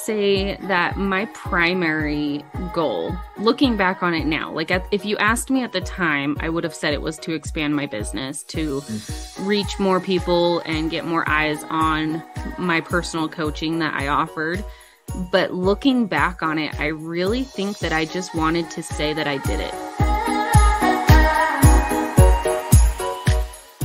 say that my primary goal, looking back on it now, if you asked me at the time, I would have said it was to expand my business, to reach more people and get more eyes on my personal coaching that I offered. But looking back on it, I really think that I just wanted to say that I did it.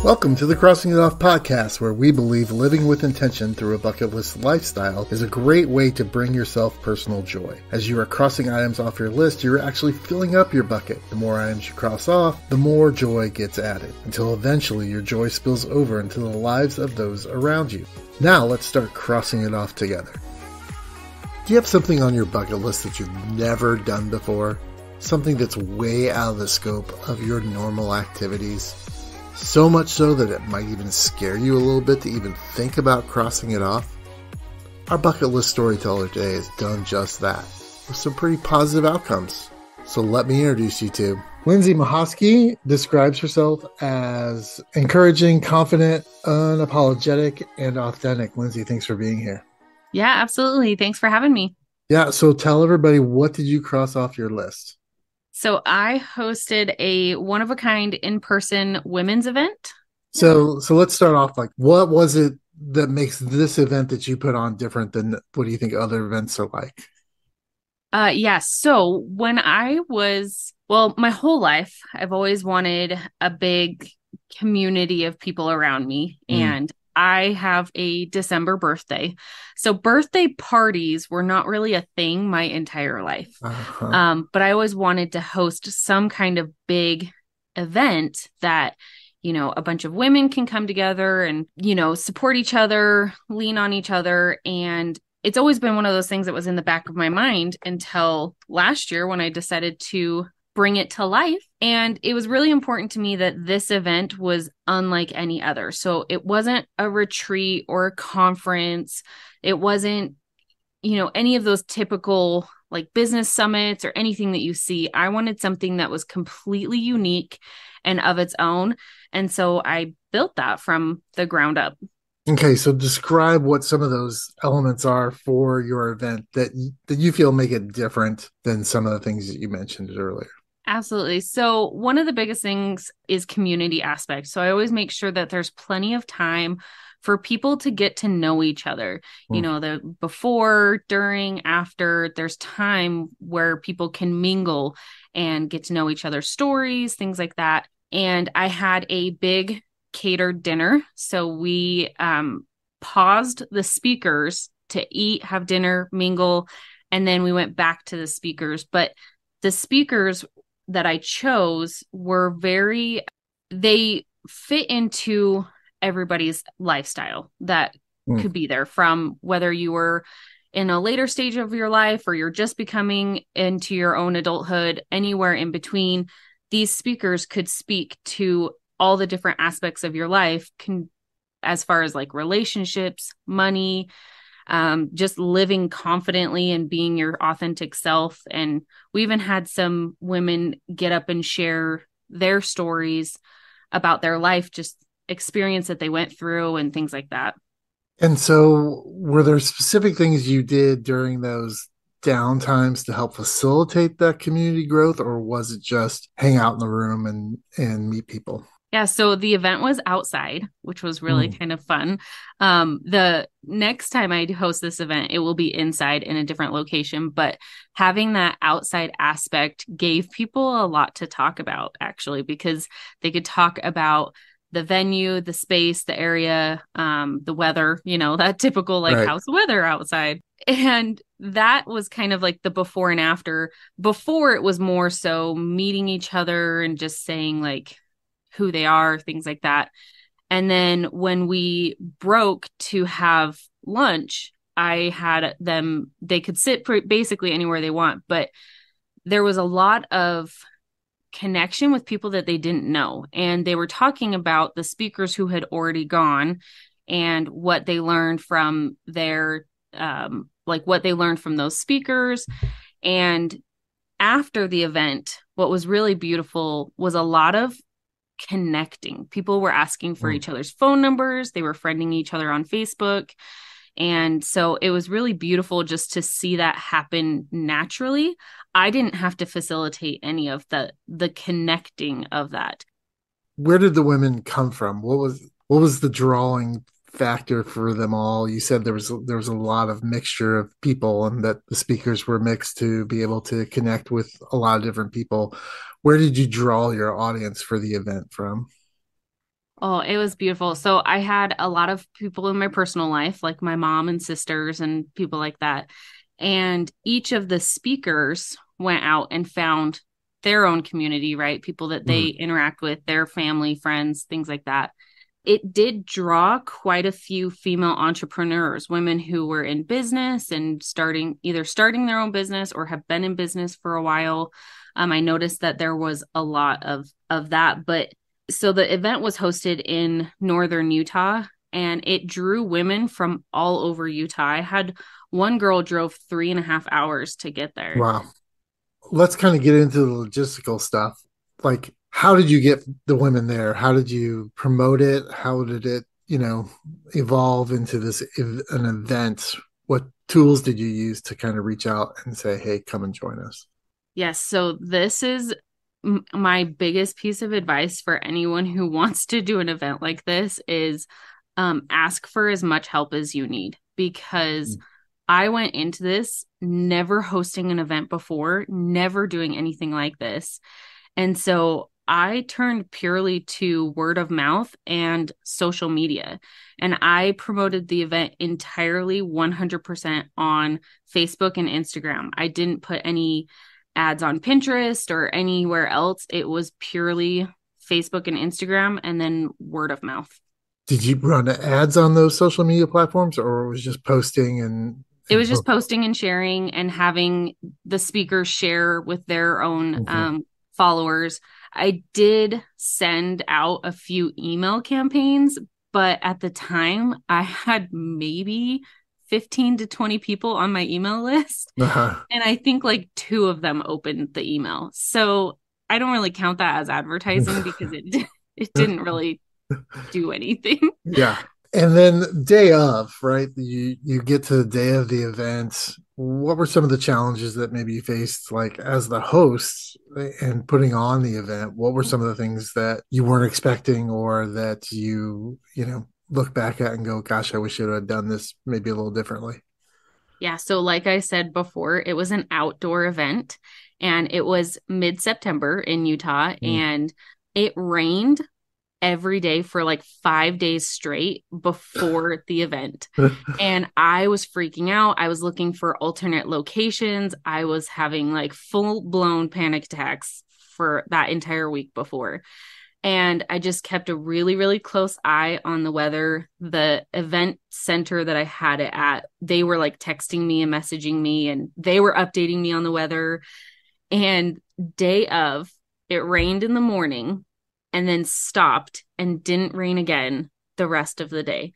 Welcome to the Crossing It Off podcast, where we believe living with intention through a bucket list lifestyle is a great way to bring yourself personal joy. As you are crossing items off your list, you're actually filling up your bucket. The more items you cross off, the more joy gets added, until eventually your joy spills over into the lives of those around you. Now let's start crossing it off together. Do you have something on your bucket list that you've never done before? Something that's way out of the scope of your normal activities? So much so that it might even scare you a little bit to even think about crossing it off? Our bucket list storyteller today has done just that, with some pretty positive outcomes. So let me introduce you to Lynsey Mahoskey. Describes herself as encouraging, confident, unapologetic, and authentic. Lynsey, thanks for being here. Yeah, absolutely. Thanks for having me. Yeah, so tell everybody, what did you cross off your list? So I hosted a one-of-a-kind in-person women's event. So let's start off, what was it that makes this event that you put on different than what do you think other events are like? So when my whole life, I've always wanted a big community of people around me. And I have a December birthday. So birthday parties were not really a thing my entire life. But I always wanted to host some kind of big event that, a bunch of women can come together and, support each other, lean on each other. And it's always been one of those things that was in the back of my mind until last year when I decided to bring it to life. And it was really important to me that this event was unlike any other. So it wasn't a retreat or a conference. It wasn't, any of those typical business summits or anything that you see. I wanted something that was completely unique and of its own. And so I built that from the ground up. Okay, so describe what some of those elements are for your event that you feel make it different than some of the things that you mentioned earlier. Absolutely. So one of the biggest things is community aspect. So I always make sure that there's plenty of time for people to get to know each other. The before, during, after, there's time where people can mingle and get to know each other's stories, things like that. And I had a big catered dinner. So we paused the speakers to eat, have dinner, mingle, and then we went back to the speakers. But the speakers that I chose were they fit into everybody's lifestyle that could be there, from whether you were in a later stage of your life or you're just becoming into your own adulthood, anywhere in between. These speakers could speak to all the different aspects of your life, as far as relationships, money, just living confidently and being your authentic self. And we even had some women get up and share their stories about their life, just experience that they went through and things like that. And so were there specific things you did during those downtimes to help facilitate that community growth, or was it just hang out in the room and meet people? Yeah, so the event was outside, which was really kind of fun. The next time I host this event, it will be inside in a different location. But having that outside aspect gave people a lot to talk about, actually, because they could talk about the venue, the space, the area, the weather, that typical Right. How's the weather outside? And that was kind of the before and after. Before, it was more so meeting each other and just saying who they are, things like that. And then when we broke to have lunch, I had them, they could sit basically anywhere they want, but there was a lot of connection with people that they didn't know. And they were talking about the speakers who had already gone and what they learned from their, what they learned from those speakers. And after the event, what was really beautiful was a lot of connecting. People were asking for each other's phone numbers. They were friending each other on Facebook. And so it was really beautiful just to see that happen naturally. I didn't have to facilitate any of the connecting of that. Where did the women come from? What was the drawing factor for them all? You said there was a lot of mixture of people and that the speakers were mixed to be able to connect with a lot of different people. Where did you draw your audience for the event from? Oh, it was beautiful. So I had a lot of people in my personal life, like my mom and sisters and people like that. And each of the speakers went out and found their own community, right? People that they Mm, interact with, their family, friends, things like that. It did draw quite a few female entrepreneurs, women who were in business and starting their own business or have been in business for a while. I noticed that there was a lot of that, but so the event was hosted in northern Utah and it drew women from all over Utah. I had one girl drove 3.5 hours to get there. wow. Let's kind of get into the logistical stuff. Like, how did you get the women there? How did you promote it? How did it, evolve into an event? What tools did you use to kind of reach out and say, "Hey, come and join us"? Yes, so this is my biggest piece of advice for anyone who wants to do an event like this is ask for as much help as you need because I went into this never hosting an event before, never doing anything like this. And so I turned purely to word of mouth and social media. And I promoted the event entirely 100% on Facebook and Instagram. I didn't put any ads on Pinterest or anywhere else. It was purely Facebook and Instagram and then word of mouth. Did you run ads on those social media platforms, or it was just posting It and was just posting and sharing and having the speakers share with their own Mhm. followers. I did send out a few email campaigns, but at the time I had maybe 15 to 20 people on my email list. Uh-huh. And I think like two of them opened the email. So I don't really count that as advertising because it didn't really do anything. Yeah. And then day of, right? You get to the day of the event. What were some of the challenges that maybe you faced, like as the host and putting on the event? What were some of the things that you weren't expecting, or that look back at and go, "Gosh, I wish I had done this maybe a little differently." Yeah, so like I said before, it was an outdoor event and it was mid-September in Utah Mm. and it rained every day for like 5 days straight before the event. And I was freaking out. I was looking for alternate locations. I was having like full-blown panic attacks for that entire week before. And I just kept a really, really close eye on the weather. The event center that I had it at, they were like texting me and messaging me, and they were updating me on the weather. And day of, it rained in the morning and then stopped and didn't rain again the rest of the day.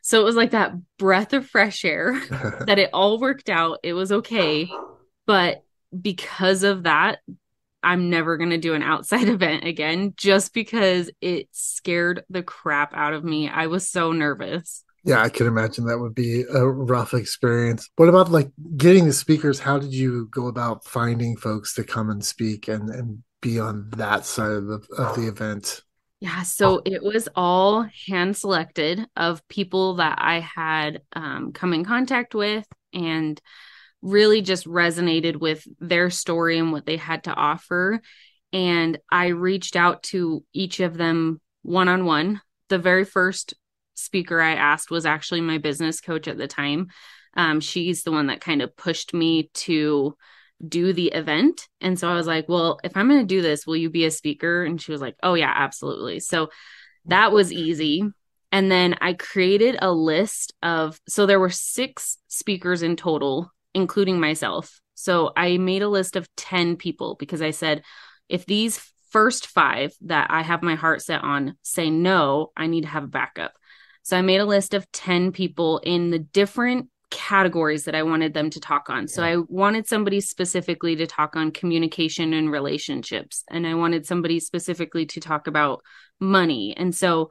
So it was like that breath of fresh air that it all worked out. It was okay. But because of that, I'm never going to do an outside event again just because it scared the crap out of me. I was so nervous. Yeah, I can imagine that would be a rough experience. What about like getting the speakers? How did you go about finding folks to come and speak and be on that side of the event? Yeah, so it was all hand selected of people that I had come in contact with and really just resonated with their story and what they had to offer. And I reached out to each of them one on one. The very first speaker I asked was actually my business coach at the time. She's the one that kind of pushed me to do the event. And so I was like, well, if I'm going to do this, will you be a speaker? And she was like, oh, yeah, absolutely. So that was easy. And then I created a list so there were 6 speakers in total, including myself. So I made a list of 10 people because I said, if these first 5 that I have my heart set on say no, I need to have a backup. So I made a list of 10 people in the different categories that I wanted them to talk on. So Yeah. I wanted somebody specifically to talk on communication and relationships. And I wanted somebody specifically to talk about money. And so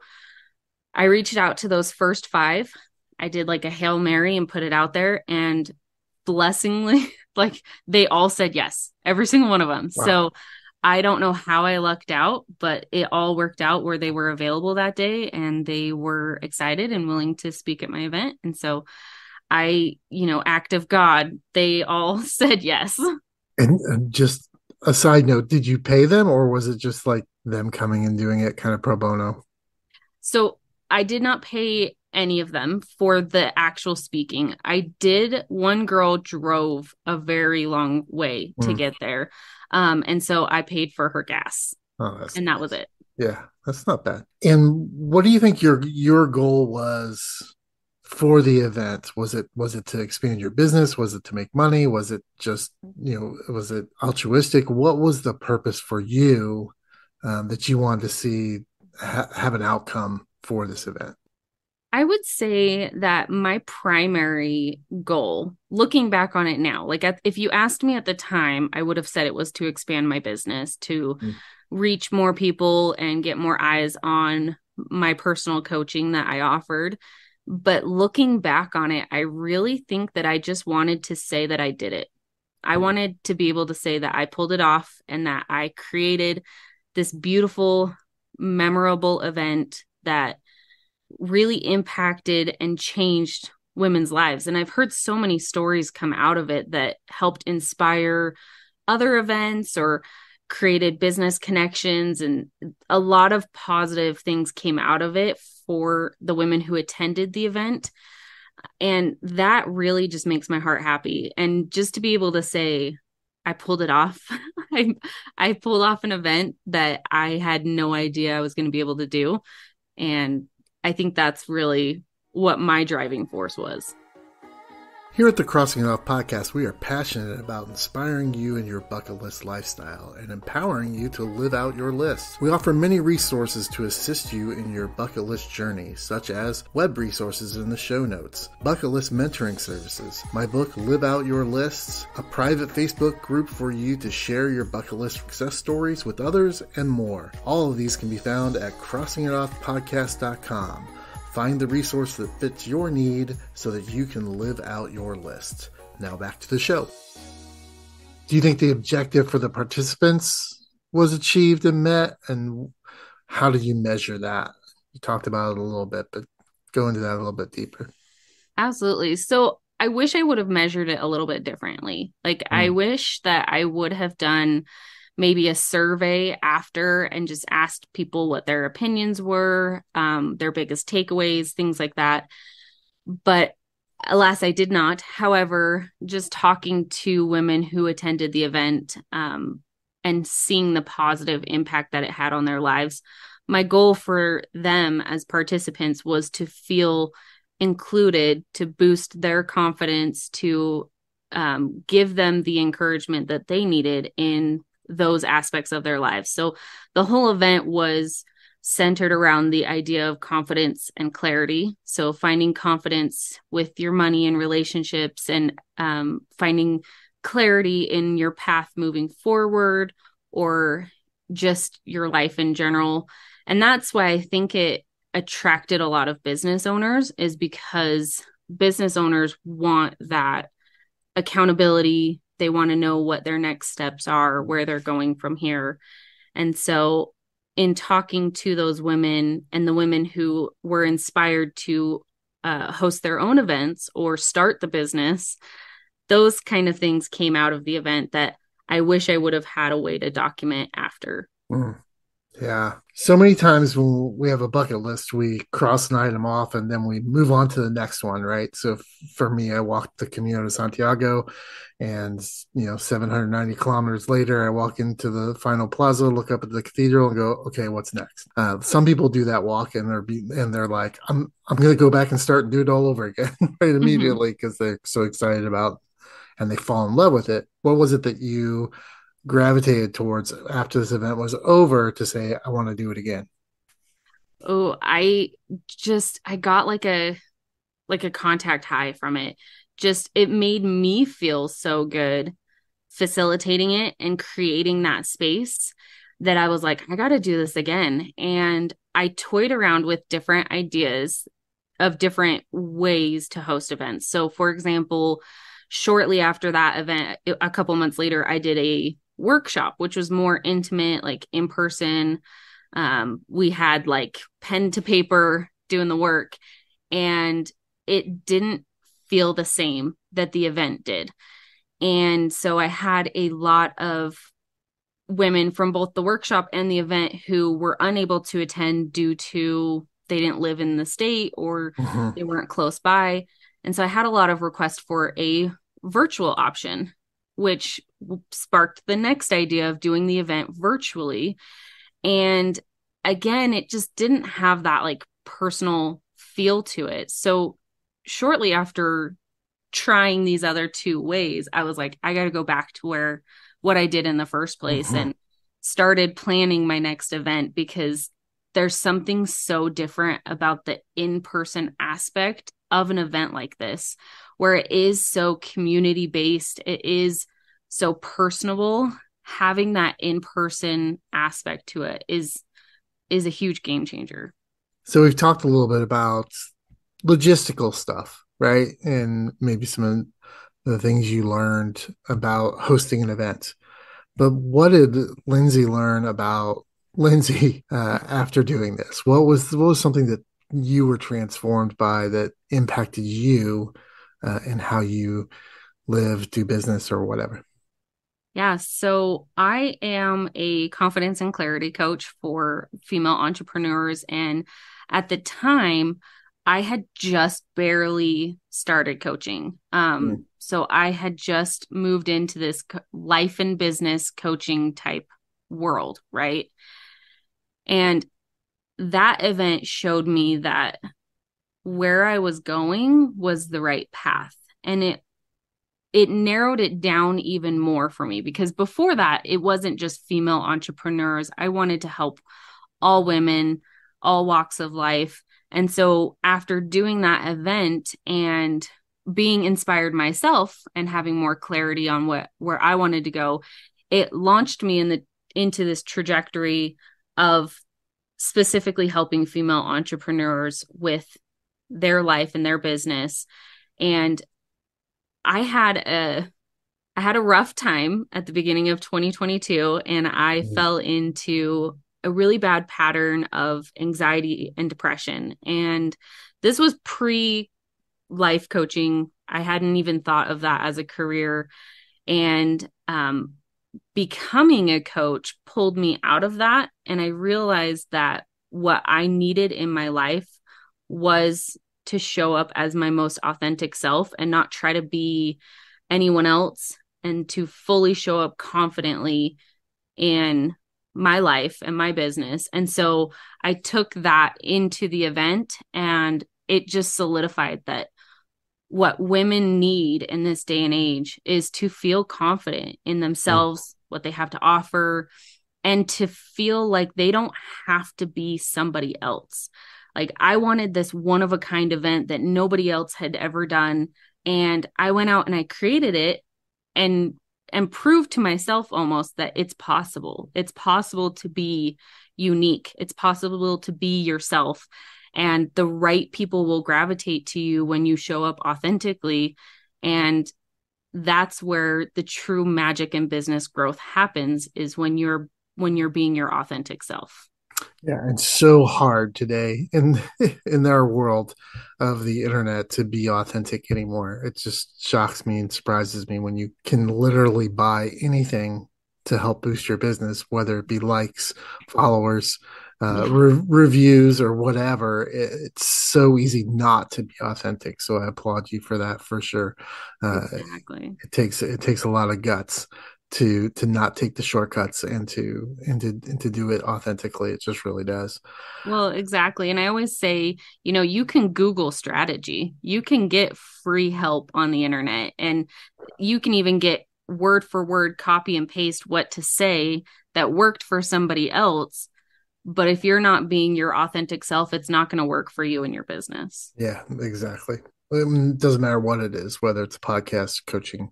I reached out to those first 5 I did like a Hail Mary and put it out there, and blessingly, like they all said yes, every single one of them. Wow. So I don't know how I lucked out, but it all worked out where they were available that day and they were excited and willing to speak at my event. And so act of God, they all said yes. And just a side note, did you pay them or was it just like them coming and doing it kind of pro bono? So I did not pay any of them for the actual speaking. One girl drove a very long way to Mm. get there. And so I paid for her gas, Oh, that's and that was nice. it. Yeah, that's not bad. And what do you think your goal was for the event? Was it to expand your business? Was it to make money? Was it just, was it altruistic? What was the purpose for you that you wanted to see have an outcome for this event? I would say that my primary goal, looking back on it now, if you asked me at the time, I would have said it was to expand my business, to Mm. reach more people and get more eyes on my personal coaching that I offered. But looking back on it, I really think that I just wanted to say that I did it. I wanted to be able to say that I pulled it off and that I created this beautiful, memorable event that really impacted and changed women's lives. And I've heard so many stories come out of it that helped inspire other events or created business connections. And a lot of positive things came out of it for the women who attended the event. And that really just makes my heart happy. And just to be able to say, I pulled it off. I, I pulled off an event that I had no idea I was going to be able to do. And I think that's really what my driving force was. Here at the Crossing It Off podcast, we are passionate about inspiring you in your bucket list lifestyle and empowering you to live out your lists. We offer many resources to assist you in your bucket list journey, such as web resources in the show notes, bucket list mentoring services, my book Live Out Your Lists, a private Facebook group for you to share your bucket list success stories with others, and more. All of these can be found at crossingitoffpodcast.com. Find the resource that fits your need so that you can live out your list. Now back to the show. Do you think the objective for the participants was achieved and met? And how do you measure that? You talked about it a little bit, but go into that a little bit deeper. Absolutely. So I wish I would have measured it a little bit differently. I Mm. wish that I would have done maybe a survey after and just asked people what their opinions were, their biggest takeaways, things like that. But alas, I did not. However, just talking to women who attended the event, and seeing the positive impact that it had on their lives, my goal for them as participants was to feel included, to boost their confidence, to give them the encouragement that they needed in those aspects of their lives. So the whole event was centered around the idea of confidence and clarity. So finding confidence with your money and relationships, and finding clarity in your path moving forward, or just your life in general. And that's why I think it attracted a lot of business owners, is because business owners want that accountability. They want to know what their next steps are, where they're going from here. And so, in talking to those women and the women who were inspired to host their own events or start the business, those kind of things came out of the event that I wish I would have had a way to document after. Mm. Yeah. So many times when we have a bucket list, we cross an item off and then we move on to the next one, right? So for me, I walked the Camino de Santiago, and 790 kilometers later, I walk into the final plaza, look up at the cathedral and go, okay, what's next? Some people do that walk and they're like, I'm going to go back and start and do it all over again right Mm-hmm. immediately because they're so excited about, and they fall in love with it. What was it that you gravitated towards after this event was over to say, I want to do it again? Oh, I got like a contact high from it. Just it made me feel so good facilitating it and creating that space, that I was like, I got to do this again. And I toyed around with different ideas of different ways to host events. So for example, shortly after that event, a couple months later, I did a workshop, which was more intimate, like in person. We had like pen to paper doing the work, and it didn't feel the same that the event did. And so I had a lot of women from both the workshop and the event who were unable to attend due to they didn't live in the state or Mhm. they weren't close by. And so I had a lot of requests for a virtual option, which sparked the next idea of doing the event virtually. And again, it just didn't have that like personal feel to it. So shortly after trying these other two ways, I was like, I got to go back to where what I did in the first place Mhm. and started planning my next event, because there's something so different about the in-person aspect of an event like this, where it is so community based, it is so personable. Having that in-person aspect to it is a huge game changer. So we've talked a little bit about logistical stuff, right? And maybe some of the things you learned about hosting an event. But what did Lynsey learn about Lynsey after doing this? What was something that you were transformed by that impacted you and how you live, do business, or whatever? Yeah, so I am a confidence and clarity coach for female entrepreneurs. And at the time, I had just barely started coaching. Mm. So I had just moved into this life and business coaching type world, right? And that event showed me that where I was going was the right path. And it narrowed it down even more for me, because before that, it wasn't just female entrepreneurs. I wanted to help all women, all walks of life. And so after doing that event and being inspired myself and having more clarity on where I wanted to go, it launched me into this trajectory of specifically helping female entrepreneurs with their life and their business. And I had a I had a rough time at the beginning of 2022, and I Mm. fell into a really bad pattern of anxiety and depression. And this was pre life coaching. I hadn't even thought of that as a career. And becoming a coach pulled me out of that. And I realized that what I needed in my life was to show up as my most authentic self and not try to be anyone else, and to fully show up confidently in my life and my business. And so I took that into the event, and it just solidified that what women need in this day and age is to feel confident in Mm. themselves, what they have to offer, and to feel like they don't have to be somebody else. Like I wanted this one of a kind event that nobody else had ever done. And I went out and I created it and proved to myself almost that it's possible. It's possible to be unique. It's possible to be yourself. And the right people will gravitate to you when you show up authentically. And that's where the true magic in business growth happens, is when you're being your authentic self. Yeah, it's so hard today in in our world of the internet to be authentic anymore. It just shocks me and surprises me when you can literally buy anything to help boost your business, whether it be likes, followers, Yeah, reviews, or whatever. It's so easy not to be authentic. So I applaud you for that for sure. Uh, exactly. it takes a lot of guts to not take the shortcuts and to do it authentically. It just really does. Well, exactly. And I always say, you can Google strategy. You can get free help on the internet, and you can even get word for word copy and paste what to say that worked for somebody else. But if you're not being your authentic self, it's not going to work for you in your business. Yeah, exactly. It doesn't matter what it is, whether it's podcast, coaching,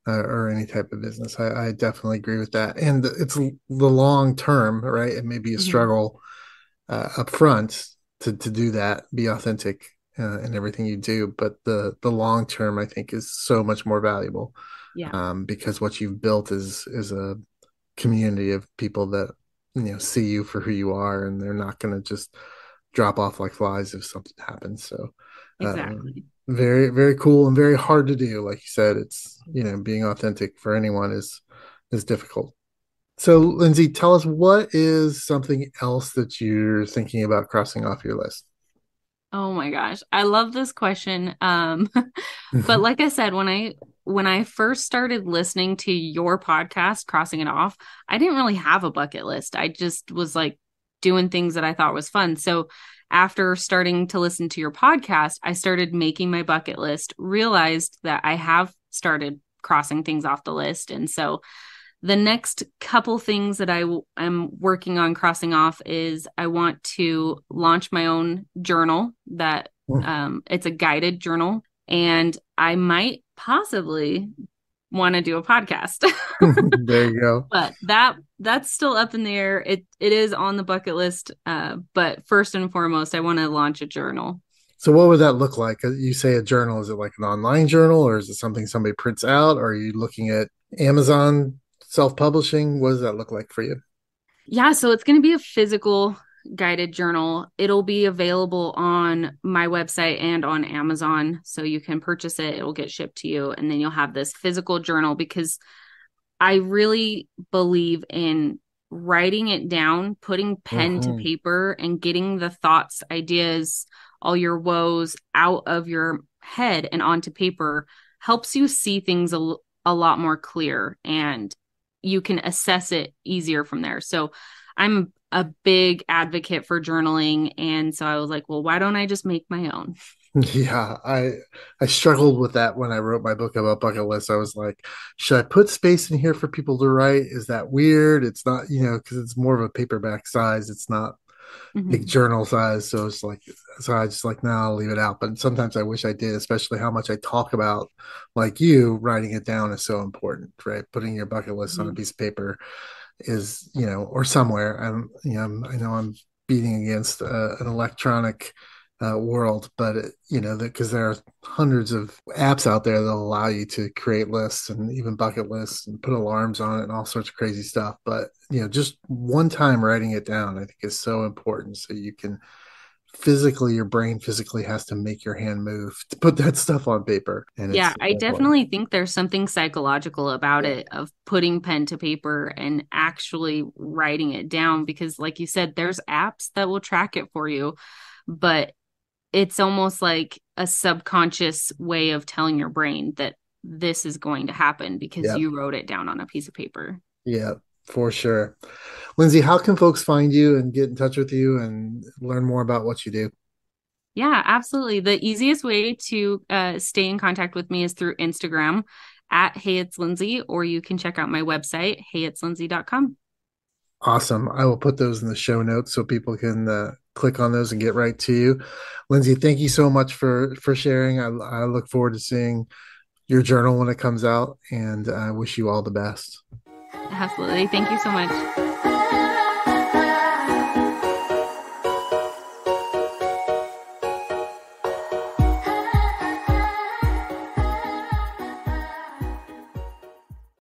or any type of business. I definitely agree with that. And it's the long term, right? It may be a Mhm. struggle up front to do that, be authentic in everything you do, but the long term I think is so much more valuable, Yeah, because what you've built is a community of people that see you for who you are, and they're not going to just drop off like flies if something happens. So, exactly. very very cool and very hard to do. Like you said, it's being authentic for anyone is difficult. So, Lynsey, tell us, what is something else that you're thinking about crossing off your list? Oh my gosh, I love this question. But like I said, when I first started listening to your podcast, Crossing It Off, I didn't really have a bucket list. I just was like doing things that I thought was fun. So after starting to listen to your podcast, I started making my bucket list, realized that I have started crossing things off the list. And so the next couple things that am working on crossing off is I want to launch my own journal that it's a guided journal, and I might possibly want to do a podcast. There you go. But that's still up in the air. It is on the bucket list, but first and foremost, I want to launch a journal. So what would that look like? You say a journal, is it like an online journal, or is it something somebody prints out? Or are you looking at Amazon self-publishing? What does that look like for you? Yeah, so it's going to be a physical guided journal. It'll be available on my website and on Amazon. So you can purchase it, it'll get shipped to you, and then you'll have this physical journal because I really believe in writing it down, putting pen to Hmm. paper, and getting the thoughts, ideas, all your woes out of your head and onto paper helps you see things a lot more clear, and you can assess it easier from there. So I'm a big advocate for journaling. And so I was like, well, why don't I just make my own? Yeah, I struggled with that when I wrote my book about bucket lists. I was like, should I put space in here for people to write? Is that weird? It's not, because it's more of a paperback size. It's not big Mhm. journal size. So it's like, so I just like, no, I'll leave it out. But sometimes I wish I did, especially how much I talk about, like you, writing it down is so important, right? Putting your bucket list on a Mhm. piece of paper is, or somewhere. I know I'm beating against an electronic world, but because there are hundreds of apps out there that allow you to create lists and even bucket lists and put alarms on it and all sorts of crazy stuff. But just one time writing it down, I think is so important. So you can physically, your brain physically has to make your hand move to put that stuff on paper, and Yeah, it's I important. definitely think there's something psychological about Yeah. it of putting pen to paper and actually writing it down because, like you said, there's apps that will track it for you, but it's almost like a subconscious way of telling your brain that this is going to happen because Yeah. you wrote it down on a piece of paper. Yeah, for sure. Lynsey, how can folks find you and get in touch with you and learn more about what you do? Yeah, absolutely. The easiest way to stay in contact with me is through Instagram at Hey It's Lynsey, or you can check out my website, heyitslynsey.com. Awesome. I will put those in the show notes so people can click on those and get right to you. Lynsey, thank you so much for sharing. I look forward to seeing your journal when it comes out, and I wish you all the best. Absolutely. Thank you so much.